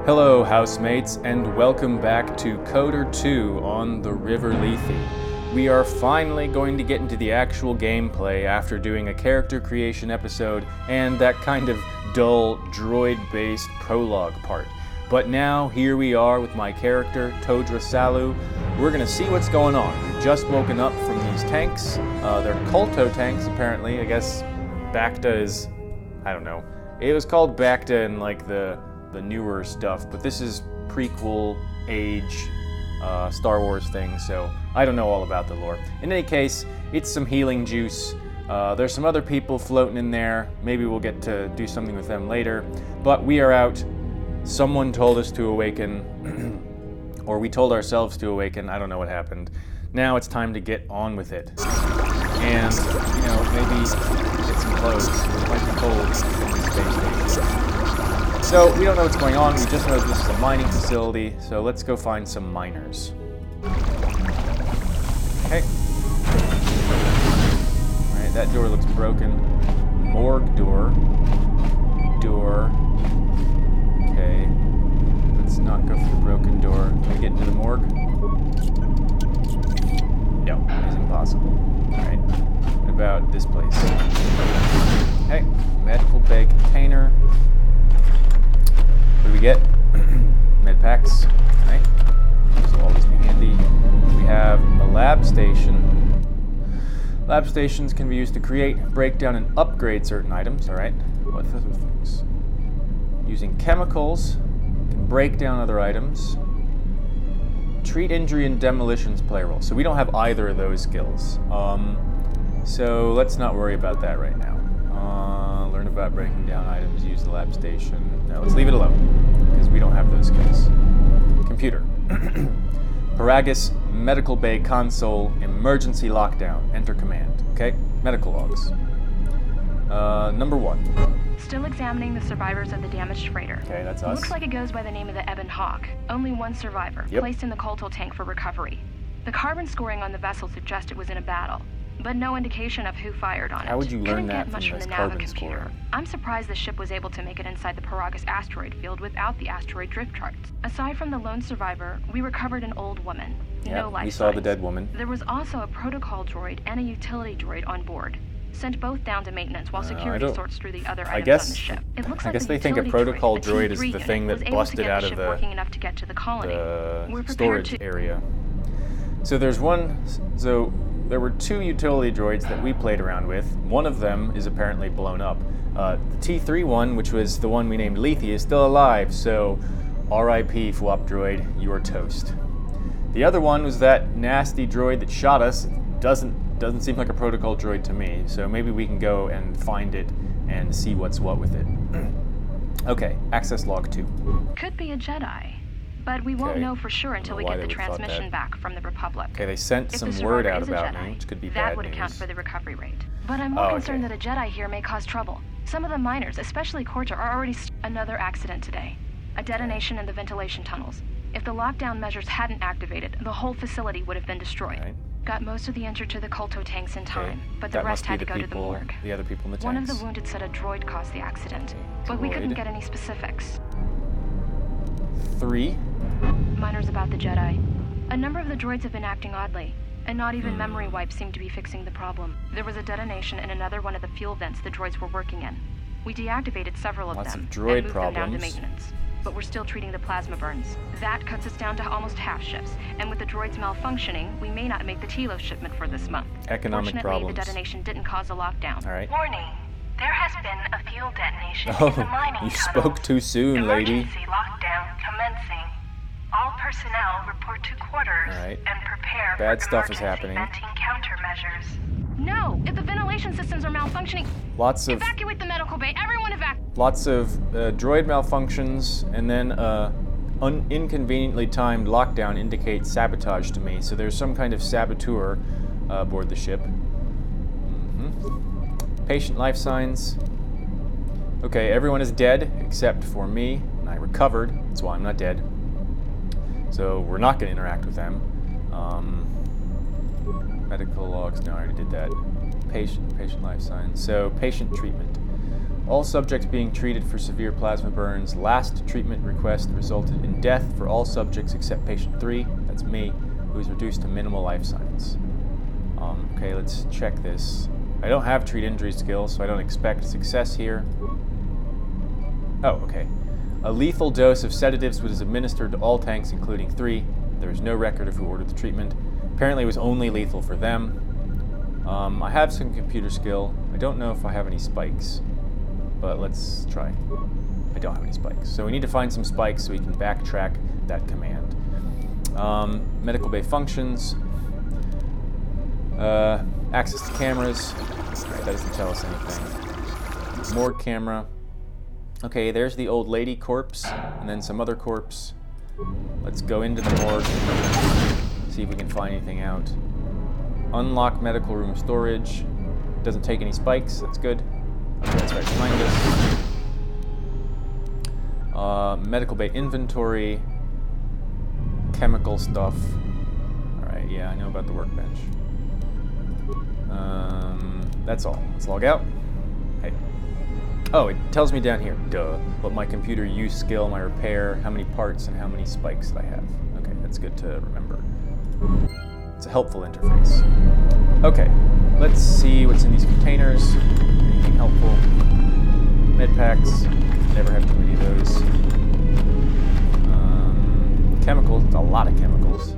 Hello, housemates, and welcome back to KOTOR2 on the River Lethe. We are finally going to get into the actual gameplay after doing a character creation episode and that kind of dull, droid-based prologue part. But now, here we are with my character, Todra Salu. We're going to see what's going on. We've just woken up from these tanks. They're Kolto tanks, apparently. I guess Bacta is... I don't know. It was called Bacta in, like, the newer stuff, but this is prequel age Star Wars thing, so I don't know all about the lore. In any case, it's some healing juice. There's some other people floating in there. Maybe we'll get to do something with them later, but we are out. Someone told us to awaken, or we told ourselves to awaken. I don't know what happened. Now it's time to get on with it. And, you know, maybe get some clothes. It might be cold in the space station. So, we don't know what's going on, we just know this is a mining facility, so let's go find some miners. Okay. Alright, that door looks broken. Morgue door. Door. Okay. Let's not go for the broken door. Can we get into the morgue? No, it's impossible. Alright. What about this place? Okay. Medical bay container. What do we get? Med packs. Right. This will always be handy. We have a lab station. Lab stations can be used to create, break down, and upgrade certain items. All right. What other things? Using chemicals can break down other items. Treat injury and demolitions play a role. So we don't have either of those skills. So let's not worry about that right now. Learn about breaking down items, use the lab station. No, let's leave it alone, because we don't have those skills. Computer. Paragus, medical bay console, emergency lockdown, enter command. Okay, medical logs. Number 1. Still examining the survivors of the damaged freighter. Okay, that's us. Looks like it goes by the name of the Ebon Hawk. Only one survivor, placed in the Kolto tank for recovery. The carbon scoring on the vessel suggests it was in a battle, but no indication of who fired on it. How would you learn Couldn't that get much from from this the nav carbon computer. score? I'm surprised the ship was able to make it inside the Paragus asteroid field without the asteroid drift charts. Aside from the lone survivor, we recovered an old woman. No life we saw the signs. dead woman. There was also a protocol droid and a utility droid on board. Sent both down to maintenance while security sorts through the other items on the ship. It looks like they think a protocol droid is the thing that busted out of the working enough to get to the colony. We're storage area. So there's one. So there were 2 utility droids that we played around with. One of them is apparently blown up. The T3 one, which was the one we named Lethe, is still alive. So, R.I.P. Phwop droid, you are toast. The other one was that nasty droid that shot us. Doesn't seem like a protocol droid to me, so maybe we can go and find it and see what's what with it. Okay, access log 2. Could be a Jedi, but we won't know for sure until we get the transmission back from the Republic. Okay, they sent some word out about me, which could be bad news. That would account for the recovery rate. But I'm more concerned that a Jedi here may cause trouble. Some of the miners, especially KOTOR, are already another accident today. A detonation in the ventilation tunnels. If the lockdown measures hadn't activated, the whole facility would have been destroyed. Right. Got most of the injured to the Kolto tanks in time, but the rest had to go to the morgue. The other people in the tanks. One of the wounded said a droid caused the accident, but we couldn't get any specifics. 3. Miners about the Jedi. A number of the droids have been acting oddly, and not even memory wipes seem to be fixing the problem. There was a detonation in another one of the fuel vents the droids were working in. We deactivated several of them and moved them down to maintenance. But we're still treating the plasma burns. That cuts us down to almost half shifts, and with the droids malfunctioning, we may not make the Tilo shipment for this month. Economic problems. Fortunately, the detonation didn't cause a lockdown. All right. Warning. There has been a fuel detonation in the mining you tunnels. spoke too soon, lady. Emergency lockdown commencing. All personnel report to quarters and prepare Bad for stuff is emergency happening. venting countermeasures. No! If the ventilation systems are malfunctioning, evacuate the medical bay. Everyone evacuate. Lots of droid malfunctions, and then inconveniently timed lockdown indicates sabotage to me. So there's some kind of saboteur aboard the ship. Patient life signs. Okay, everyone is dead except for me, and I recovered. That's why I'm not dead. So we're not going to interact with them. Medical logs. No, I already did that. Patient life signs. So patient treatment. All subjects being treated for severe plasma burns. Last treatment request resulted in death for all subjects except patient 3, that's me, who is reduced to minimal life signs. Okay, let's check this. I don't have treat injury skill, so I don't expect success here. Oh, okay. A lethal dose of sedatives was administered to all tanks, including 3. There is no record of who ordered the treatment. Apparently it was only lethal for them. I have some computer skill. I don't know if I have any spikes, but let's try. I don't have any spikes. So we need to find some spikes so we can backtrack that command. Medical bay functions. Access to cameras. Alright, that doesn't tell us anything. Morgue camera. Okay, there's the old lady corpse, and then some other corpse. Let's go into the morgue, see if we can find anything out. Unlock medical room storage. Doesn't take any spikes, that's good. Okay, that's right behind us. Medical bay inventory. Chemical stuff. Alright, yeah, I know about the workbench. That's all. Let's log out. Hey. Oh, it tells me down here, duh, what my computer use skill, my repair, how many parts, and how many spikes that I have. Okay, that's good to remember. It's a helpful interface. Okay, let's see what's in these containers. Anything helpful? Med packs. Never have too many of those. Chemicals. A lot of chemicals.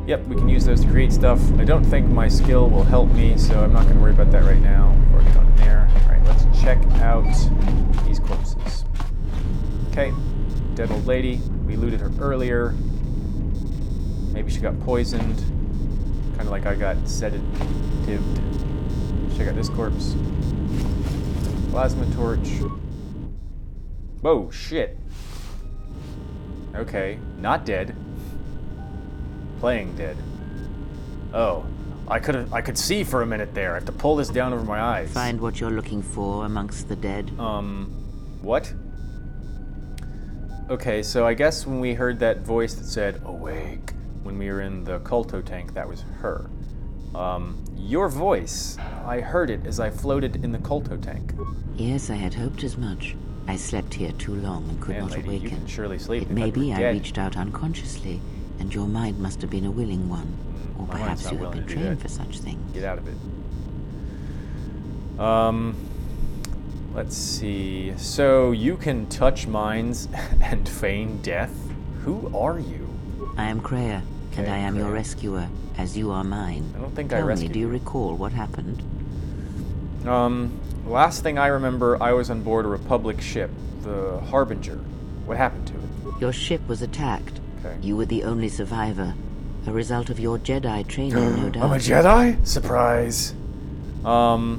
Yep, we can use those to create stuff. I don't think my skill will help me, so I'm not going to worry about that right now. We've already gone in there. Alright, let's check out these corpses. Okay, dead old lady. We looted her earlier. Maybe she got poisoned. Kind of like I got sedatived. Check out this corpse. Plasma torch. Whoa, shit. Okay, not dead. Playing dead. Oh, I could see for a minute there. I have to pull this down over my eyes. Find what you're looking for amongst the dead. What? Okay, so I guess when we heard that voice that said, "Awake," when we were in the Kolto tank, that was her. Your voice, I heard it as I floated in the Kolto tank. Yes, I had hoped as much. I slept here too long and could not lady, awaken. You can surely sleep. It may be I reached out unconsciously, and your mind must have been a willing one. Or My perhaps mind's you not have been willing to do trained that. for such things. Get out of it. Let's see. So you can touch minds and feign death? Who are you? I am Kreia, and Okay, I am your Kreia. rescuer, as you are mine. I don't think I Tell me, rescued do you you. recall what happened? Last thing I remember, I was on board a Republic ship, the Harbinger. What happened to it? Your ship was attacked. Okay. You were the only survivor. A result of your Jedi training, no doubt. I'm a Jedi? Surprise. How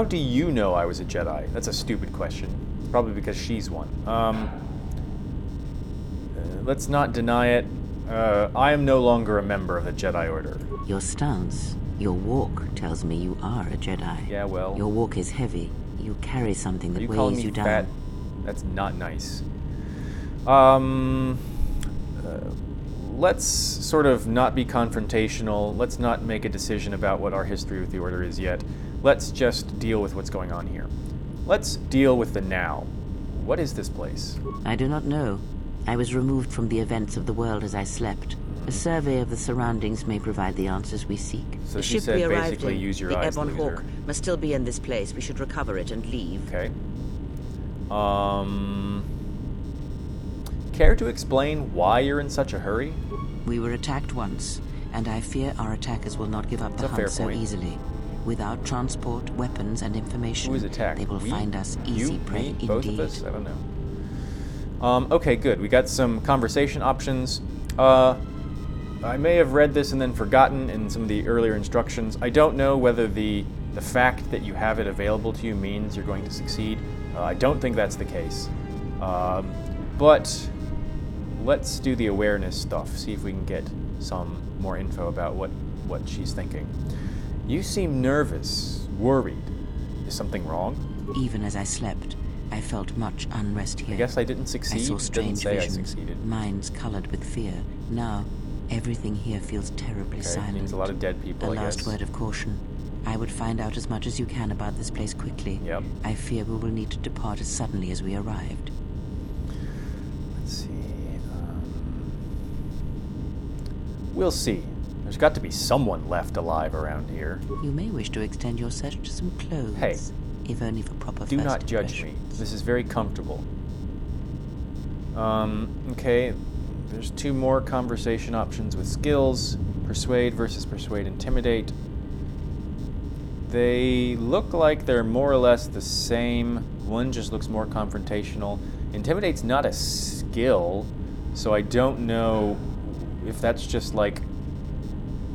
do you know I was a Jedi? That's a stupid question. Probably because she's one. Let's not deny it. I am no longer a member of the Jedi Order. Your stance, your walk, tells me you are a Jedi. Yeah, well... Your walk is heavy. You carry something Are that you calling weighs me you down. fat? That's not nice. Let's sort of not be confrontational. Let's not make a decision about what our history with the Order is yet. Let's just deal with what's going on here. Let's deal with the now. What is this place? I do not know. I was removed from the events of the world as I slept. A survey of the surroundings may provide the answers we seek. So The she ship said we arrived basically in, use your the eyes, Ebon loser. Hawk, must still be in this place. We should recover it and leave. Okay. Care to explain why you're in such a hurry? We were attacked once, and I fear our attackers will not give up the That's a fair hunt so point. easily. Without transport, weapons, and information, Who is attacked? they will We? find us easy You? prey Me? Both indeed. of us? I don't know. Okay, good. We got some conversation options. I may have read this and then forgotten in some of the earlier instructions. I don't know whether the fact that you have it available to you means you're going to succeed. I don't think that's the case. But let's do the awareness stuff, see if we can get some more info about what she's thinking. You seem nervous, worried. Is something wrong? Even as I slept, I felt much unrest here. I guess I didn't succeed. I saw It doesn't strange say I visions, succeeded. minds colored with fear. Now, everything here feels terribly Okay, silent. means a lot of dead people, A I last guess. word of caution. I would find out as much as you can about this place quickly. Yep. I fear we will need to depart as suddenly as we arrived. Let's see. We'll see. There's got to be someone left alive around here. You may wish to extend your search to some clothes. Hey. If only for proper Do first not judge me. impressions. This is very comfortable. Okay. There's 2 more conversation options with skills. Persuade versus Persuade Intimidate. They look like they're more or less the same. One just looks more confrontational. Intimidate's not a skill, so I don't know if that's just like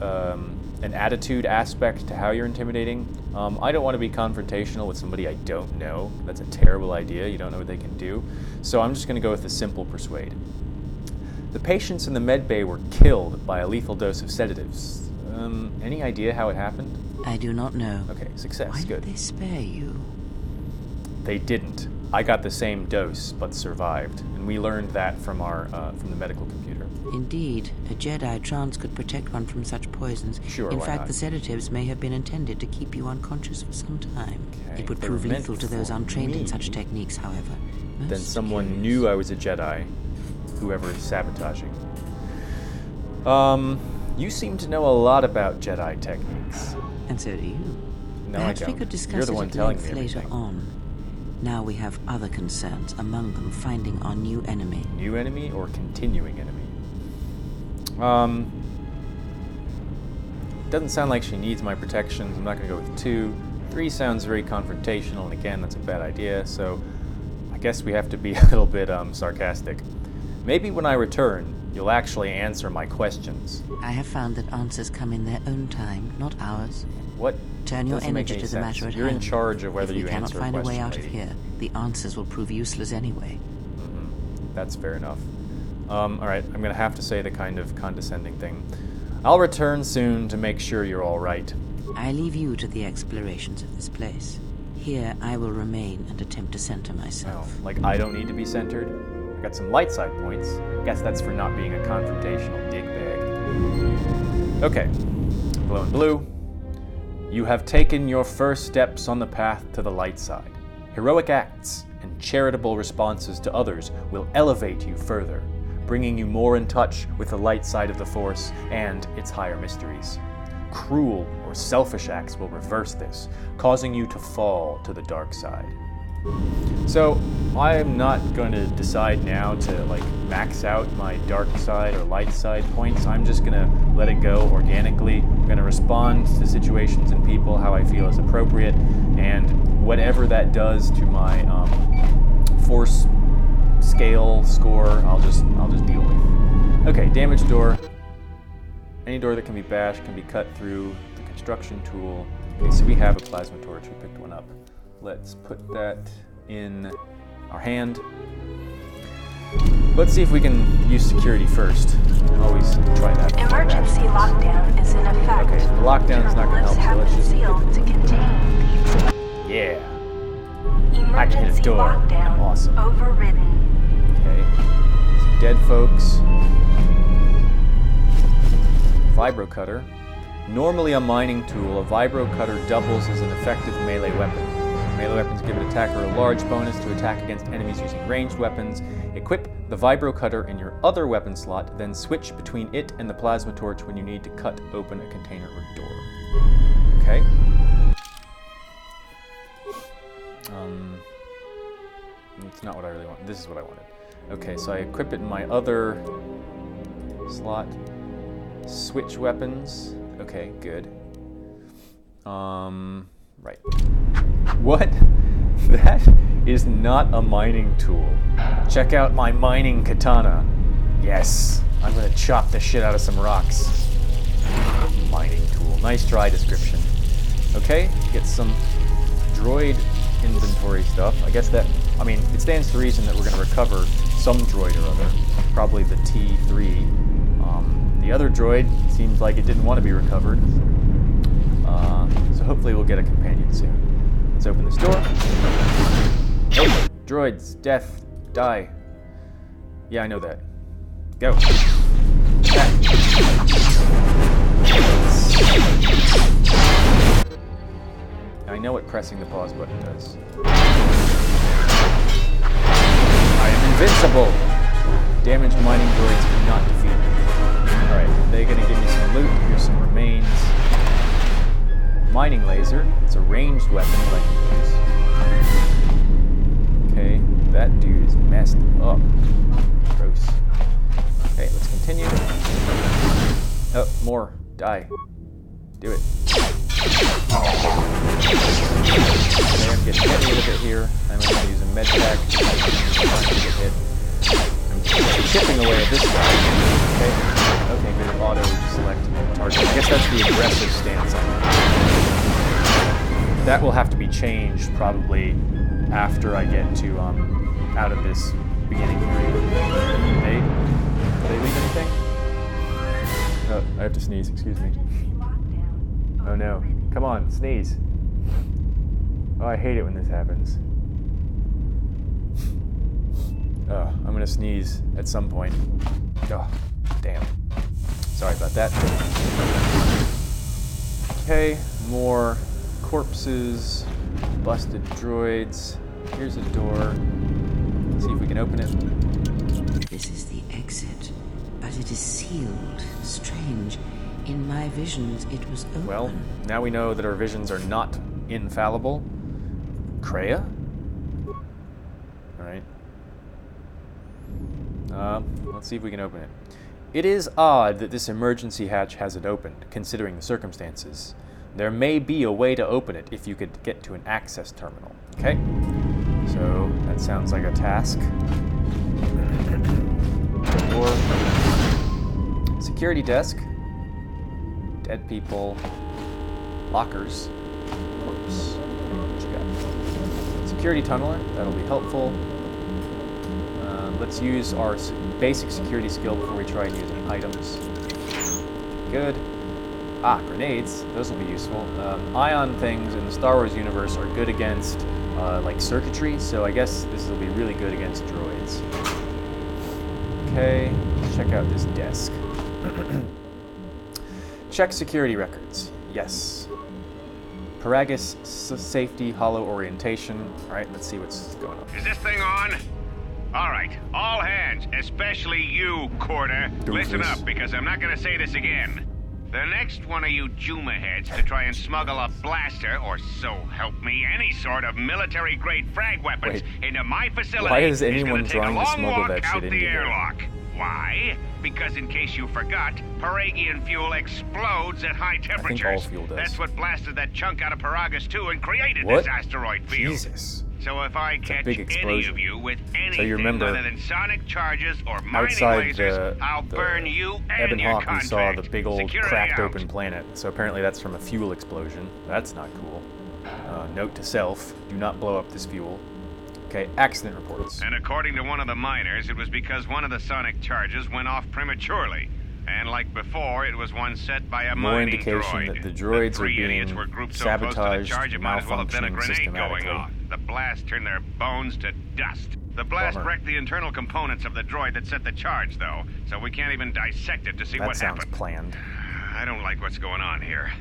an attitude aspect to how you're intimidating. I don't want to be confrontational with somebody I don't know. That's a terrible idea. You don't know what they can do. So I'm just going to go with the simple Persuade. The patients in the med bay were killed by a lethal dose of sedatives. Any idea how it happened? I do not know. Okay, success. Why Good. did they spare you? They didn't. I got the same dose, but survived, and we learned that from the medical computer. Indeed, a Jedi trance could protect one from such poisons. Sure, In why fact, not? the sedatives may have been intended to keep you unconscious for some time. Okay, It would they're prove meant lethal to those for untrained in me. such techniques, however. Then Most someone curious. knew I was a Jedi, whoever is sabotaging. You seem to know a lot about Jedi techniques. And so do you. No, Perhaps I we don't. could discuss You're the it one at telling length me later everything. on. Now we have other concerns, among them finding our new enemy. New enemy or continuing enemy? Doesn't sound like she needs my protection. I'm not going to go with 2. 3 sounds very confrontational, and again, that's a bad idea, so I guess we have to be a little bit sarcastic. Maybe when I return, you'll actually answer my questions. I have found that answers come in their own time, not ours. What? Turn your Doesn't make energy any to the sense. matter at You're hand. in charge of whether If we you cannot answer find a a way question, out of lady. here, the answers will prove useless anyway. That's fair enough. Alright, I'm going to have to say the kind of condescending thing. I'll return soon to make sure you're all right. I leave you to the explorations of this place. Here, I will remain and attempt to center Oh, myself. like I don't need to be centered? I got some light side points. Guess that's for not being a confrontational dickbag. Okay. Blue and blue. You have taken your first steps on the path to the light side. Heroic acts and charitable responses to others will elevate you further, bringing you more in touch with the light side of the Force and its higher mysteries. Cruel or selfish acts will reverse this, causing you to fall to the dark side. So, I'm not going to decide now to max out my dark side or light side points. I'm just going to let it go organically. I'm going to respond to situations and people how I feel is appropriate, and whatever that does to my force scale score, I'll just deal with. Okay, damage door. Any door that can be bashed can be cut through the construction tool. Okay, so we have a plasma torch. We picked one up. Let's put that in our hand. Let's see if we can use security first. Always try that. Emergency lockdown is in effect. Okay, the lockdown is not going to help, so Have let's been just sealed to contain these. Yeah. I can hit a Emergency door. lockdown Awesome. overridden. Okay. Some dead folks. Vibro cutter. Normally a mining tool, a vibro cutter doubles as an effective melee weapon. Melee weapons give an attacker a large bonus to attack against enemies using ranged weapons. Equip the vibro cutter in your other weapon slot, then switch between it and the plasma torch when you need to cut open a container or door. Okay. It's not what I really want. This is what I wanted. Okay, so I equip it in my other slot. Switch weapons. Okay, good. Right. What? That is not a mining tool. Check out my mining katana. Yes, I'm gonna chop the shit out of some rocks. Mining tool. Nice try description. Okay, get some droid inventory stuff. I guess that, it stands to reason that we're gonna recover some droid or other. Probably the T3. The other droid seems like it didn't want to be recovered. So hopefully we'll get a companion soon. Let's open this door. Oh, droids, death, die. Yeah, I know that. Go. I know what pressing the pause button does. I am invincible! Damaged mining droids cannot defeat me. Alright, they're gonna give me some loot. Here's some remains. Mining laser. It's a ranged weapon that I can use. Okay, that dude is messed up. Gross. Okay, let's continue. Oh, more. Die. Do it. Okay, I'm getting hit a little bit here. I'm going to use a med pack. I'm trying to get hit. I'm chipping away at this guy. Okay, good. Auto select target. I guess that's the aggressive stance I'm in. That will have to be changed probably after I get to out of this beginning period. Did they leave anything? Oh, I have to sneeze. Excuse me. Oh no. Come on, sneeze. Oh, I hate it when this happens. Oh, I'm gonna sneeze at some point. Oh, damn. Sorry about that. Okay, more corpses, busted droids. Here's a door. Let's see if we can open it. This is the exit, but it is sealed. Strange. In my visions, it was open. Well, now we know that our visions are not infallible. Kreia? Alright. Let's see if we can open it. It is odd that this emergency hatch hasn't opened, considering the circumstances. There may be a way to open it if you could get to an access terminal. Okay? So, that sounds like a task. Door. Security desk. Dead people. Lockers. Corpse. What you got? Security tunneler. That'll be helpful. Let's use our basic security skill before we try and use any items. Good. Ah, grenades. Those will be useful. Ion things in the Star Wars universe are good against like circuitry, so I guess this will be really good against droids. Okay, let's check out this desk. Check security records. Yes. Paragus safety hollow orientation. Alright, let's see what's going on. Is this thing on? Alright, all hands, especially you, Quarter. Listen up, because I'm not gonna say this again. The next one of you Juma heads to try and smuggle a blaster, or so help me, any sort of military-grade frag weapons into my facility. Why is anyone is gonna trying to smuggle that shit into the here? airlock. Why? Because in case you forgot, Paragian fuel explodes at high temperatures. I think all fuel does. That's what blasted that chunk out of Paragus 2 and created What? this asteroid field. Jesus. So if I catch any of you with anything other than sonic charges or mining outside lasers, I'll burn you and Ebon your Hawk, we contract. saw the big old Security cracked out. open planet. So apparently that's from a fuel explosion. That's not cool. Note to self, do not blow up this fuel. Okay, accident reports. And according to one of the miners, it was because one of the sonic charges went off prematurely. And like before, it was one set by a More mining indication droid. that the droids The three are idiots being were grouped so close to the sabotaged, charge, it might as well have been a malfunctioning grenade going systematically. off. The blast turned their bones to dust. The blast Bummer. wrecked the internal components of the droid that set the charge, though, so we can't even dissect it to see That what sounds happened. planned. I don't like what's going on here.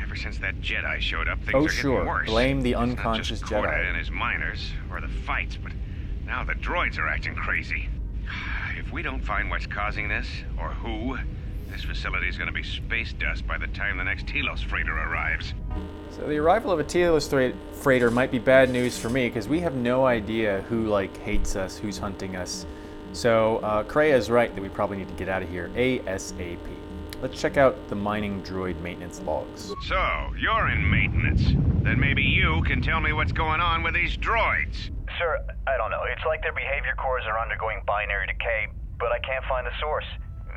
Ever since that Jedi showed up, things Oh, are sure. getting worse. Blame the It's not unconscious just Quarter Jedi. and his miners, or the fights, but now the droids are acting crazy. If we don't find what's causing this, or who, this facility is going to be space dust by the time the next Telos freighter arrives. So the arrival of a Telos freighter might be bad news for me, because we have no idea who, like, hates us, who's hunting us. So, Kreia is right that we probably need to get out of here ASAP. Let's check out the mining droid maintenance logs. So, you're in maintenance. Then maybe you can tell me what's going on with these droids. Sir, I don't know. It's like their behavior cores are undergoing binary decay, but I can't find the source.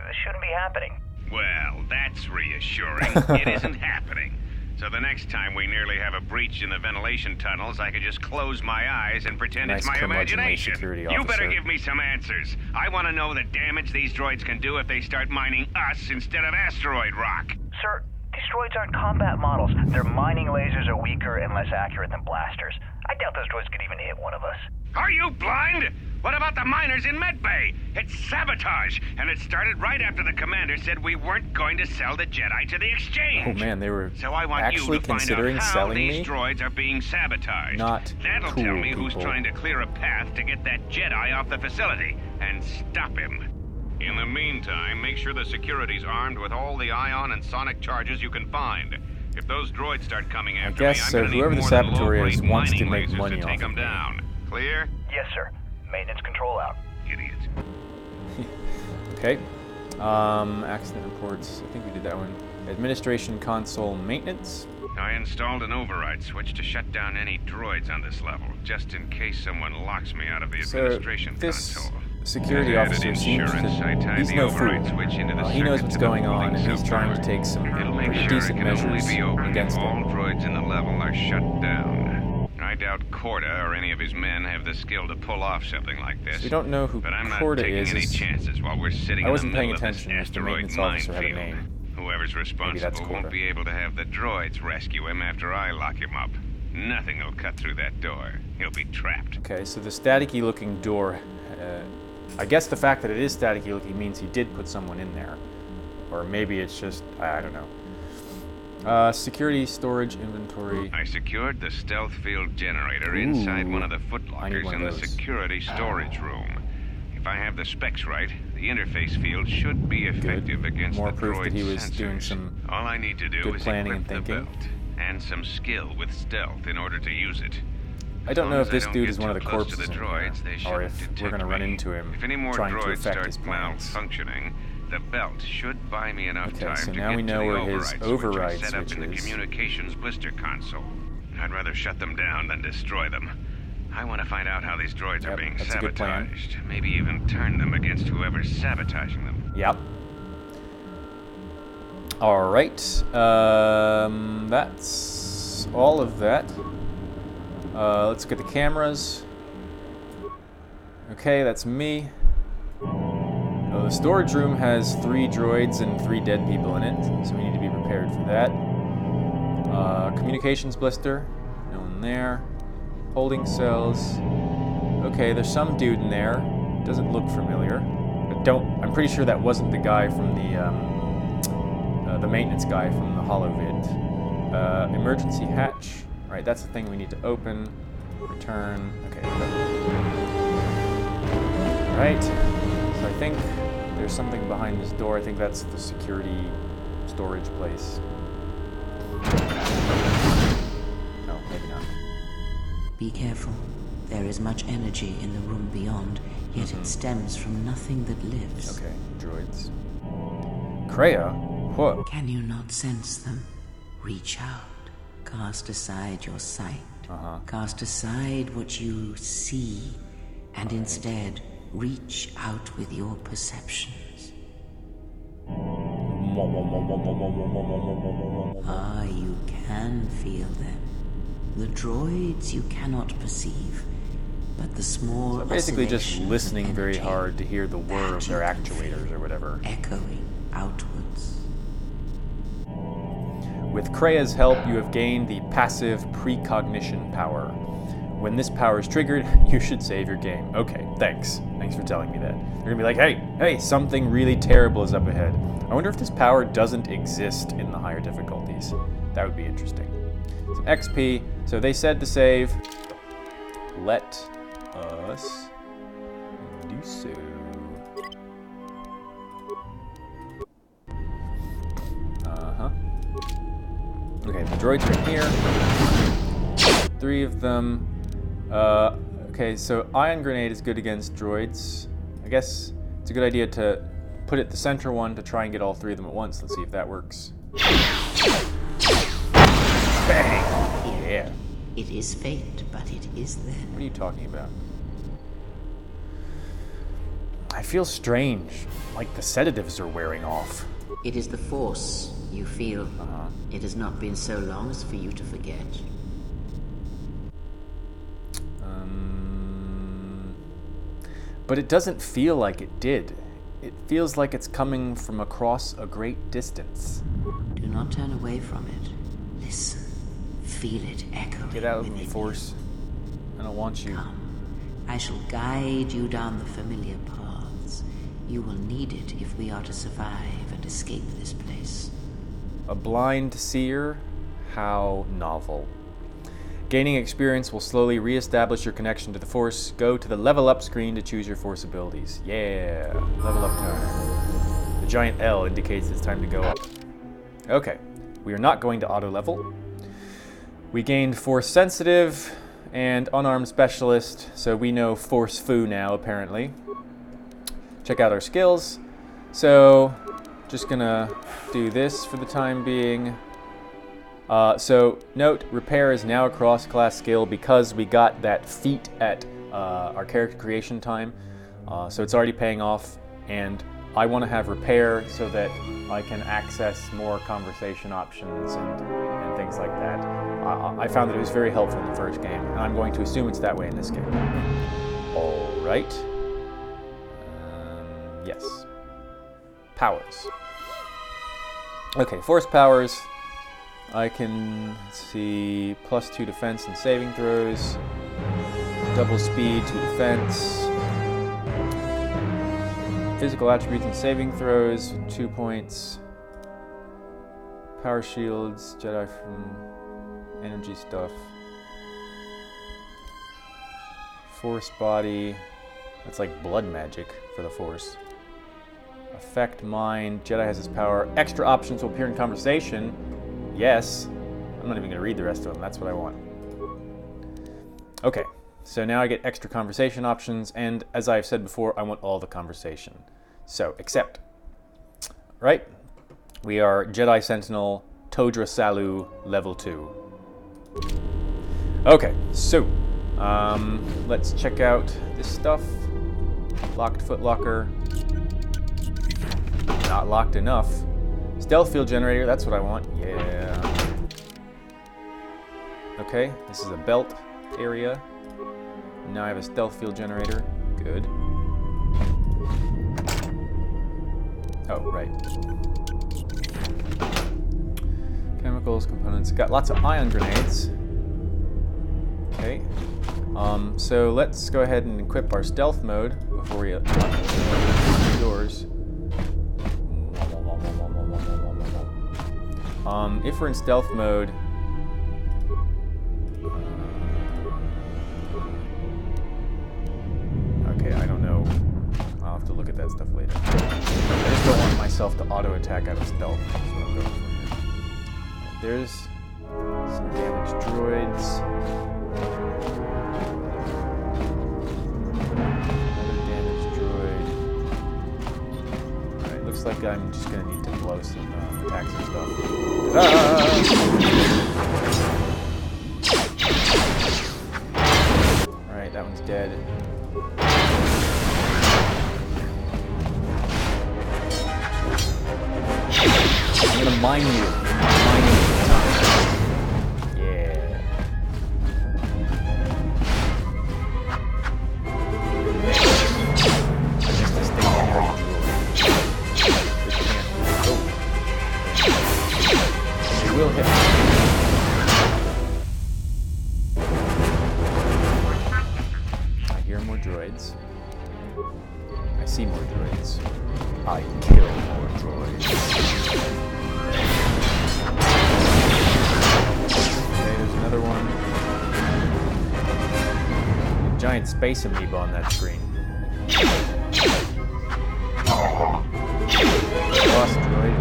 This shouldn't be happening. Well, that's reassuring. It isn't happening. So the next time we nearly have a breach in the ventilation tunnels, I could just close my eyes and pretend Nice it's my curmudgeonly imagination. security You better officer. give me some answers. I want to know the damage these droids can do if they start mining us instead of asteroid rock. Sir, these droids aren't combat models. Their mining lasers are weaker and less accurate than blasters. I doubt those droids could even hit one of us. Are you blind? What about the miners in Medbay? It's sabotage, and it started right after the commander said we weren't going to sell the Jedi to the exchange. Oh man, they were so I want actually you to considering find out how selling these me? droids are being sabotaged. Not That'll cool, tell me people. who's trying to clear a path to get that Jedi off the facility and stop him. In the meantime, make sure the security's armed with all the ion and sonic charges you can find. If those droids start coming after guess me, I'm so. gonna need Whoever the more than saboteur is low-grade wants to mining make lasers money to off take of them me. down. Clear? Yes, sir. Maintenance control out. Idiot. Okay. Accident reports. I think we did that one. Administration console maintenance. I installed an override switch to shut down any droids on this level, just in case someone locks me out of the So administration this console. security Added officer seems insurance. I to... tied He's the no fool. override switch into the He knows circuit what's to the going on, holding and he's trying to subtower. take some It'll make pretty sure it decent can only measures be opened if against all him. droids in the level are shut down. I doubt Korda or any of his men have the skill to pull off something like this. We don't know who But I'm not Korda taking any is. chances while we're sitting I wasn't in the paying middle attention of if this the asteroid maintenance officer had a minefield. name. Whoever's that's responsible won't Korda. be able to have the droids rescue him after I lock him up. Nothing will cut through that door. He'll be trapped. Okay, so the staticky looking door, I guess the fact that it is staticky looking means he did put someone in there. Or maybe it's just, I don't know. Security, storage, inventory. I secured the stealth field generator inside one of the I need footlockers one in of the those. security storage room. If I have the specs right, the interface field should be effective against More the proof droid's that he was sensors. doing some All I need to do good is planning equip and the thinking. belt and some skill with stealth in order to use it. I don't As know long if as I this don't dude get is one of too the close to corpses the in droids, they here, or shouldn't if we're detect going to run me. into him If any more trying to droids affect start his plans. malfunctioning, the belt should buy me enough Okay, time so to now get we to know the where his override switch I set up switch in the is. communications blister console. I'd rather shut them down than destroy them. I want to find out how these droids are Yep, being that's a good plan. sabotaged. Maybe even turn them against whoever's sabotaging them. Yep. Alright, that's all of that. Let's get the cameras. Okay, that's me. The storage room has 3 droids and 3 dead people in it, so we need to be prepared for that. Communications blister, no one there. Holding cells. Okay, there's some dude in there. Doesn't look familiar. I'm pretty sure that wasn't the guy from the maintenance guy from the holovid. Emergency hatch. Right, that's the thing we need to open. Return. Okay. Right. So I think there's something behind this door. I think that's the security storage place. No, maybe not. Be careful. There is much energy in the room beyond, yet it stems from nothing that lives. Okay, droids. Kreia? What? Can you not sense them? Reach out. Cast aside your sight. Cast aside what you see, and instead reach out with your perceptions. Ah, you can feel them. The droids you cannot perceive, but the small So basically just oscillations of listening very energy hard to hear the whir of that their you can actuators feel or whatever. echoing outwards. With Kreia's help, you have gained the passive precognition power. When this power is triggered, you should save your game. Okay, thanks. Thanks for telling me that. They're gonna be like, hey, something really terrible is up ahead. I wonder if this power doesn't exist in the higher difficulties. That would be interesting. So XP, so they said to save. Let us do so. Okay, the droids are here. 3 of them. Okay, so ion grenade is good against droids. I guess it's a good idea to put it the center one to try and get all 3 of them at once. Let's see if that works. Bang! Yeah. It is fate, but it is there. What are you talking about? I feel strange, like the sedatives are wearing off. It is the Force, you feel. It has not been so long as for you to forget. But it doesn't feel like it did. It feels like it's coming from across a great distance. Do not turn away from it. Listen. Feel it echoing Get out of within me, you. Force. I don't want you. Come. I shall guide you down the familiar paths. You will need it if we are to survive and escape this place. A blind seer? How novel. Gaining experience will slowly re-establish your connection to the Force. Go to the level up screen to choose your Force abilities. Yeah, level up time. The giant L indicates it's time to go up. Okay, we are not going to auto level. We gained Force sensitive and unarmed specialist, so we know Force Fu now apparently. Check out our skills. So, just gonna do this for the time being. So, note, repair is now a cross-class skill because we got that feat at our character creation time. So it's already paying off, and I want to have repair so that I can access more conversation options and things like that. I found that it was very helpful in the first game, and I'm going to assume it's that way in this game. All right. Yes. Powers. Okay, Force powers. I can see +2 defense and saving throws, double speed to defense, physical attributes and saving throws, 2 points, power shields, Jedi from energy stuff, Force body, that's like blood magic for the Force. Affect mind, Jedi has his power, extra options will appear in conversation. Yes. I'm not even going to read the rest of them. That's what I want. Okay. So now I get extra conversation options, and as I've said before, I want all the conversation. So, accept. Right? We are Jedi Sentinel Todra Salu level 2. Okay. So, let's check out this stuff. Locked footlocker. Not locked enough. Stealth field generator, that's what I want. Yeah. Okay, this is a belt area. Now I have a stealth field generator. Good. Oh, right. Chemicals, components. Got lots of ion grenades. Okay. So let's go ahead and equip our stealth mode before we open the doors. If we're in stealth mode, okay, I don't know. I'll have to look at that stuff later. I just don't want myself to auto attack out of stealth. That's what I'm going for here. There's some damaged droids. Another damaged droid. Alright, looks like I'm just going to need to blow some attacks and stuff. Alright, that one's dead. I'm gonna mine you. Yeah. Just a stationary droid. It will hit me. I hear more droids. I see more droids. I kill more droids. Okay, there's another one. Giant space amoeba on that screen. Lost droid.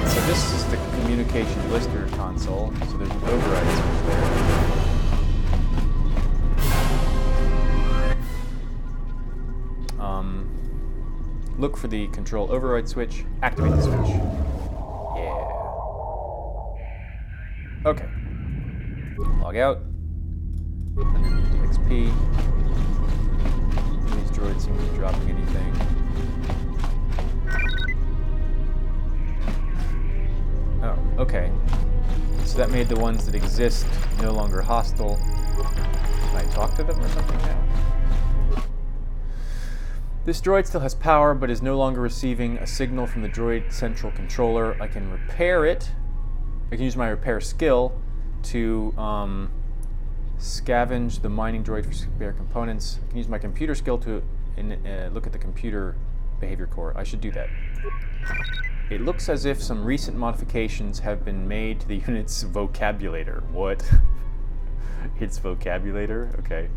So this is the communication blister console. So there's an override switch there. Look for the control override switch, activate the switch. Yeah. Okay. Log out. 150 XP. These droids seem to be dropping anything. Oh, okay. So that made the ones that exist no longer hostile. Can I talk to them or something now? This droid still has power, but is no longer receiving a signal from the droid central controller. I can repair it. I can use my repair skill to scavenge the mining droid for spare components. I can use my computer skill to look at the computer behavior core. I should do that. It looks as if some recent modifications have been made to the unit's vocabulator. What? Its vocabulator? Okay.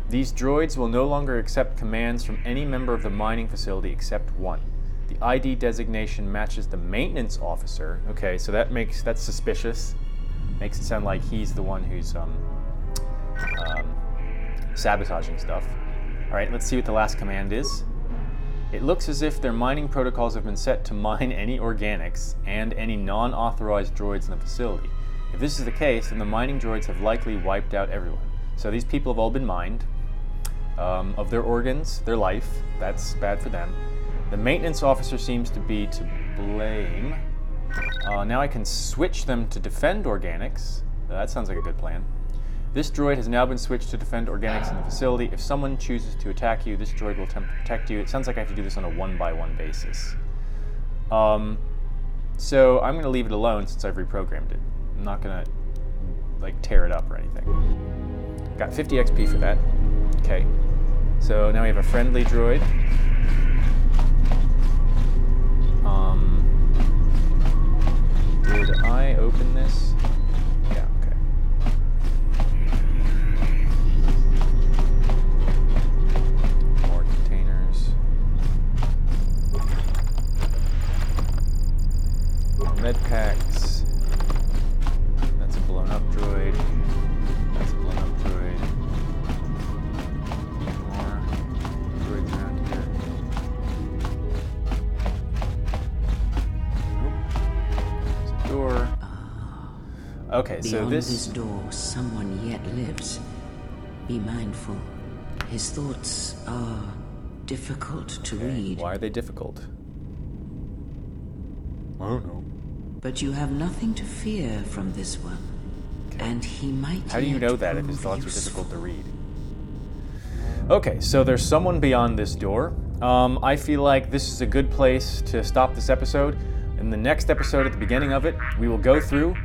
These droids will no longer accept commands from any member of the mining facility except one. The ID designation matches the maintenance officer. Okay, so that's suspicious. Makes it sound like he's the one who's sabotaging stuff. All right, let's see what the last command is. It looks as if their mining protocols have been set to mine any organics and any non-authorized droids in the facility. If this is the case, then the mining droids have likely wiped out everyone. So these people have all been mined of their organs, their life. That's bad for them. The maintenance officer seems to be to blame. Now I can switch them to defend organics. That sounds like a good plan. This droid has now been switched to defend organics in the facility. If someone chooses to attack you, this droid will attempt to protect you. It sounds like I have to do this on a one-by-one basis. So I'm going to leave it alone since I've reprogrammed it. I'm not going to like tear it up or anything. Got 50 XP for that. Okay. So now we have a friendly droid. Did I open this? Yeah, okay. More containers. More med packs. That's a blown up droid. That's a blown up droid. More droids around here. Door. Okay, so Beyond this door, someone yet lives. Be mindful. His thoughts are difficult to read. Why are they difficult? I don't know. But you have nothing to fear from this one. Okay. And he might. How do you know that if his prove thoughts are useful. difficult to read? Okay, so there's someone beyond this door. I feel like this is a good place to stop this episode. In the next episode, at the beginning of it, we will go through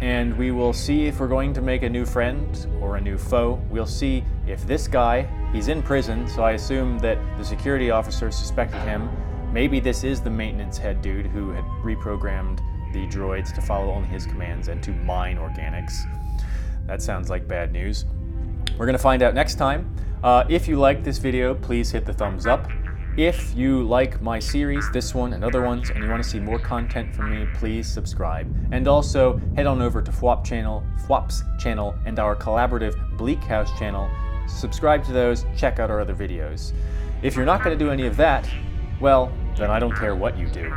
and we will see if we're going to make a new friend or a new foe. We'll see if this guy, he's in prison, so I assume that the security officer suspected him. Maybe this is the maintenance head dude who had reprogrammed the droids to follow only his commands and to mine organics. That sounds like bad news. We're going to find out next time. If you liked this video, please hit the thumbs up. If you like my series, this one and other ones, and you want to see more content from me, please subscribe. And also, head on over to Phwop's channel and our collaborative BleakHaus channel. Subscribe to those, check out our other videos. If you're not going to do any of that, well, then I don't care what you do.